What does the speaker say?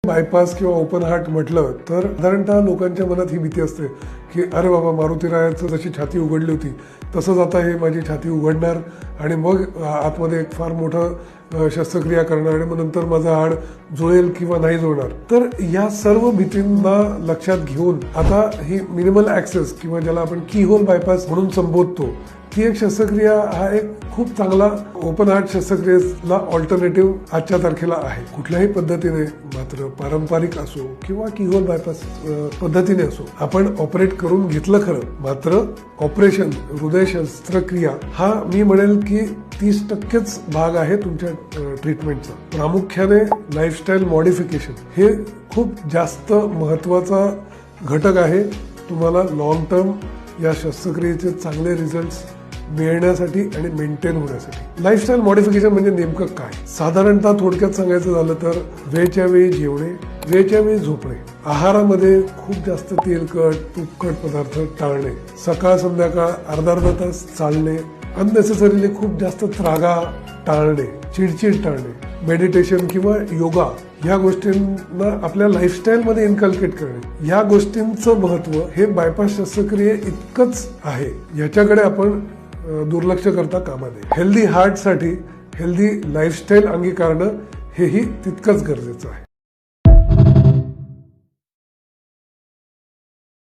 Bypass किंवा open heart म्हटलं तर साधारणतः लोकांच्या मनात ही भीती असते की अरे बाबा, मारुती रायाचं जशी छाती उघडली होती तसंच आता हे माझी छाती उघडणार आणि मग आतमध्ये एक फार मोठं शस्त्रक्रिया करणार आणि मग नंतर माझं हाड जुळेल किंवा नाही जुळणार. तर या सर्व भीतींना लक्षात घेऊन आता ही मिनिमल ॲक्सेस किंवा ज्याला आपण की होल बायपास म्हणून संबोधतो ती एक शस्त्रक्रिया हा एक खूप चांगला ओपन हार्ट शस्त्रक्रियेला ऑल्टरनेटिव्ह आजच्या तारखेला आहे. कुठल्याही पद्धतीने, मात्र पारंपरिक असो किंवा कीहोल बायपास पद्धतीने असो, आपण ऑपरेट करून घेतलं खरं, मात्र ऑपरेशन हृदय शस्त्रक्रिया हा मी म्हणेल की 30% भाग आहे तुमच्या ट्रीटमेंटचा. प्रामुख्याने लाईफस्टाईल मॉडिफिकेशन हे खूप जास्त महत्वाचा घटक आहे तुम्हाला लॉंग टर्म या शस्त्रक्रियेचे चांगले रिझल्ट्स मिळण्यासाठी आणि मेंटेन होण्यासाठी. लाईफस्टाईल मॉडिफिकेशन म्हणजे नेमकं काय? साधारणतः थोडक्यात सांगायचं झालं तर वेळच्या वेळी जेवणे, वेळच्या वेळी झोपणे, आहारामध्ये खूप जास्त तेलकट तुपकट पदार्थ टाळणे, सकाळ संध्याकाळ अर्धा तास चालणे, अननेसेसरीली खूप जास्त त्रागा टाळणे, चिडचिड टाळणे, मेडिटेशन किंवा योगा या गोष्टींना आपल्या लाईफस्टाईलमध्ये इन्कल्केट करणे. या गोष्टींचं महत्व हे बायपास शस्त्रक्रिये इतकंच आहे, याच्याकडे आपण दुर्लक्ष करता कामा नये. हेल्दी हार्टसाठी हेल्दी लाईफस्टाईल अंगीकारणं हेही तितकंच गरजेचं आहे.